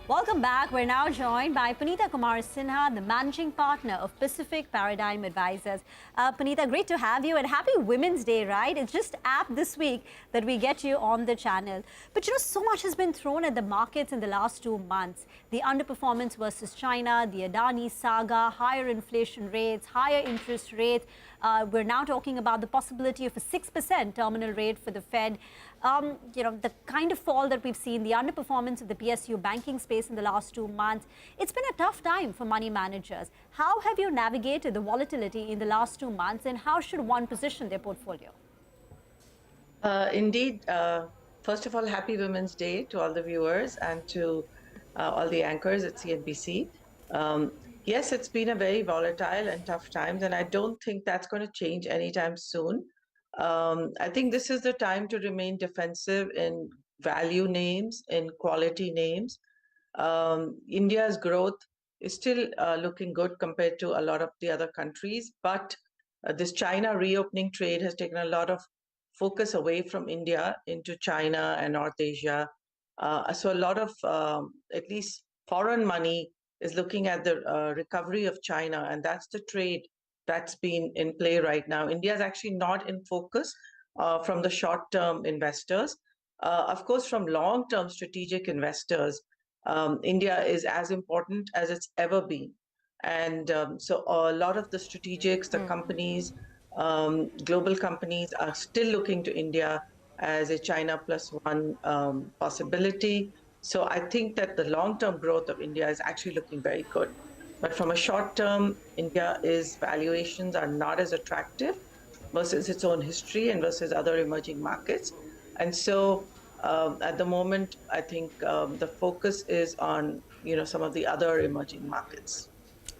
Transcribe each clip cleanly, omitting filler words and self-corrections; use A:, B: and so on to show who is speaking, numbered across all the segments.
A: Welcome back. We're now joined by Punita Kumar Sinha, the Managing Partner of Pacific Paradigm Advisors. Punita, great to have you and happy Women's Day, right? It's just apt this week that we get you on the channel. But so much has been thrown at the markets in the last 2 months. The underperformance versus China, the Adani saga, higher inflation rates, higher interest rates. We're now talking about the possibility of a 6% terminal rate for the Fed. The kind of fall that we've seen, the underperformance of the PSU banking space in the last 2 months, it's been a tough time for money managers. How have you navigated the volatility in the last 2 months, and how should one position their portfolio?
B: Indeed. First of all, happy Women's Day to all the viewers and to all the anchors at CNBC. Yes, it's been a very volatile and tough times, and I don't think that's going to change anytime soon. I think this is the time to remain defensive in value names, in quality names. India's growth is still looking good compared to a lot of the other countries, but this China reopening trade has taken a lot of focus away from India into China and North Asia. So a lot of, at least foreign money is looking at the recovery of China, and that's the trade that's been in play right now. India is actually not in focus from the short-term investors. Of course, from long-term strategic investors, India is as important as it's ever been. And so a lot of the strategics, the companies, global companies are still looking to India as a China plus one possibility. So I think that the long-term growth of India is actually looking very good. But from a short term, India's valuations are not as attractive versus its own history and versus other emerging markets. And so at the moment, I think the focus is on some of the other emerging markets.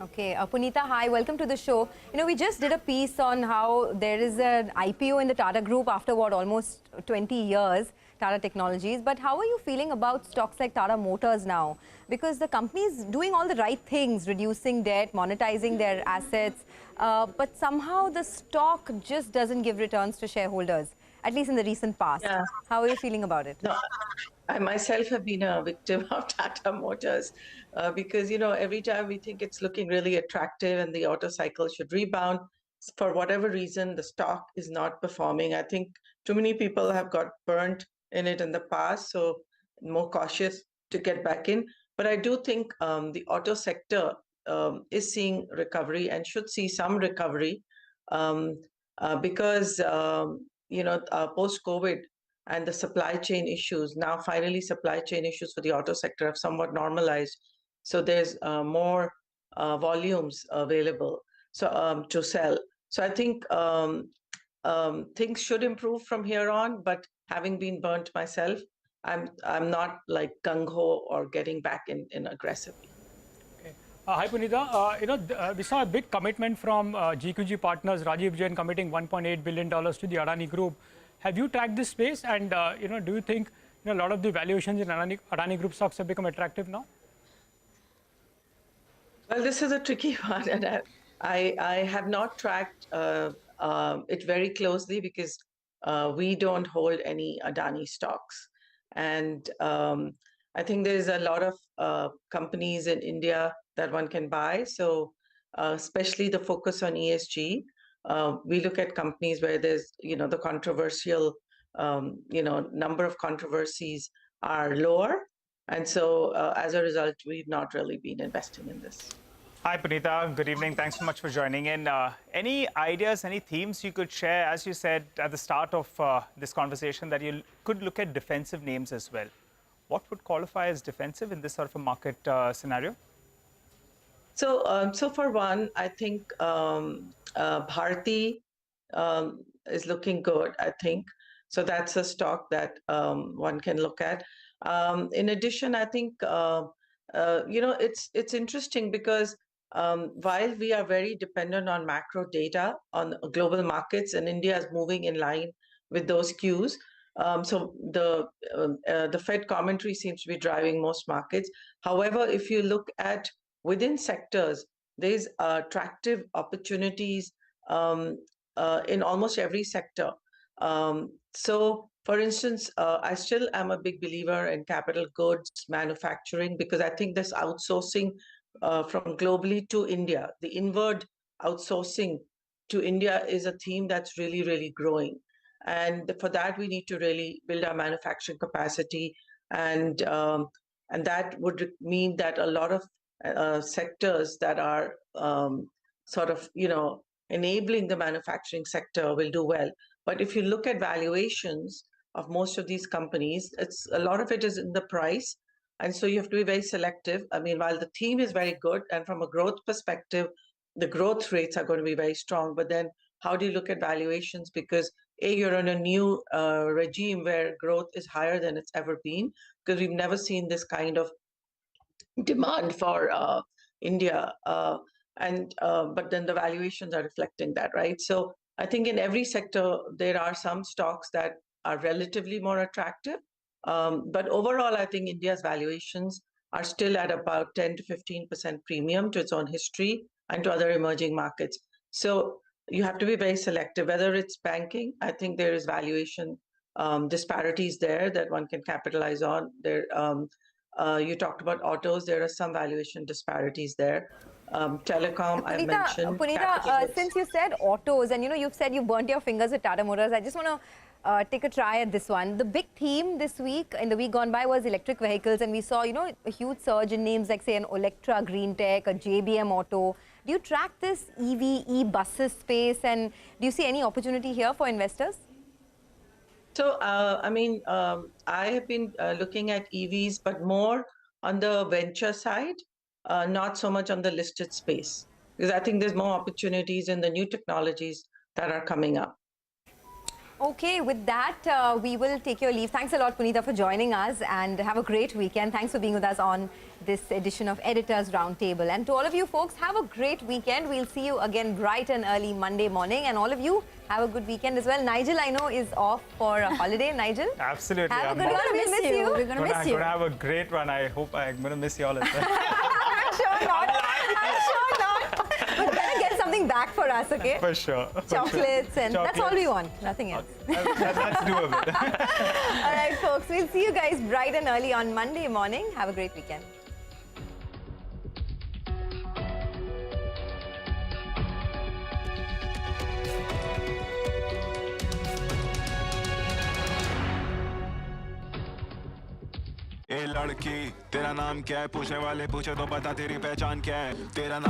C: Okay, Punita, hi, welcome to the show. We just did a piece on how there is an IPO in the Tata Group after what, almost 20 years, Tata Technologies. But how are you feeling about stocks like Tata Motors now? Because the company is doing all the right things, reducing debt, monetizing their assets, but somehow the stock just doesn't give returns to shareholders, at least in the recent past.
B: Yeah.
C: How are you feeling about it?
B: No, I myself have been a victim of Tata Motors because, every time we think it's looking really attractive and the auto cycle should rebound, for whatever reason, the stock is not performing. I think too many people have got burnt in it in the past, so more cautious to get back in. But I do think the auto sector is seeing recovery and should see some recovery because, post-COVID, and the supply chain issues. Now, finally, supply chain issues for the auto sector have somewhat normalized. So there's more volumes available to sell. So I think things should improve from here on. But having been burnt myself, I'm not like gung-ho or getting back in aggressively.
D: Okay. Hi, Punita. We saw a big commitment from GQG partners, Rajiv Jain committing $1.8 billion to the Adani Group. Have you tracked this space, and do you think a lot of the valuations in Adani Group stocks have become attractive now?
B: Well, this is a tricky one, and I have not tracked it very closely because we don't hold any Adani stocks, and I think there's a lot of companies in India that one can buy. So, especially the focus on ESG. We look at companies where there's, the controversial, number of controversies are lower. And so as a result, we've not really been investing in this.
E: Hi, Punita. Good evening. Thanks so much for joining in. Any ideas, any themes you could share? As you said at the start of this conversation, that you could look at defensive names as well. What would qualify as defensive in this sort of a market scenario?
B: So, so for one, I think Bharti is looking good, I think. So that's a stock that one can look at. In addition, I think, it's interesting because while we are very dependent on macro data on global markets, and India is moving in line with those cues, so the Fed commentary seems to be driving most markets. However, if you look at within sectors, there's attractive opportunities in almost every sector. So For instance, I still am a big believer in capital goods manufacturing because I think this outsourcing from globally to India, the inward outsourcing to India is a theme that's really, really growing. And for that, we need to really build our manufacturing capacity, and that would mean that a lot of sectors that are sort of, enabling the manufacturing sector will do well. But if you look at valuations of most of these companies, it's a lot of it is in the price. And so you have to be very selective. I mean, while the theme is very good, and from a growth perspective, the growth rates are going to be very strong, but then how do you look at valuations? Because you're in a new regime where growth is higher than it's ever been, because we've never seen this kind of demand for India, but then the valuations are reflecting that, right? So I think in every sector there are some stocks that are relatively more attractive, but overall I think India's valuations are still at about 10 to 15% premium to its own history and to other emerging markets. So you have to be very selective. Whether it's banking, I think there is valuation disparities there that one can capitalize on. You talked about autos. There are some valuation disparities there. Telecom, I mentioned.
C: Punita, since you said autos, and you've said you burnt your fingers with Tata Motors, I just want to take a try at this one. The big theme this week, in the week gone by, was electric vehicles, and we saw, a huge surge in names like, say, an Electra Green Tech, a JBM Auto. Do you track this EV, e-buses space, and do you see any opportunity here for investors?
B: So, I have been looking at EVs, but more on the venture side, not so much on the listed space, because I think there's more opportunities in the new technologies that are coming up.
C: Okay, with that, we will take your leave. Thanks a lot, Punita, for joining us, and have a great weekend. Thanks for being with us on this edition of Editors Roundtable. And to all of you folks, have a great weekend. We'll see you again bright and early Monday morning. And all of you, have a good weekend as well. Nigel, I know, is off for a holiday. Nigel?
E: Absolutely.
C: Have a good one. We'll miss you.
A: We're going to miss you.
E: I'm going to have a great one. I hope I'm going to miss you all as well.
C: I'm sure not. I'm sure not. But better get something back for us, okay?
E: For sure.
C: Chocolates, and that's all we want. Nothing else.
E: That's doable.
C: All right, folks. We'll see you guys bright and early on Monday morning. Have a great weekend.
F: ए लड़की तेरा नाम क्या है पूछने वाले पूछे तो बता तेरी पहचान क्या है तेरा नाम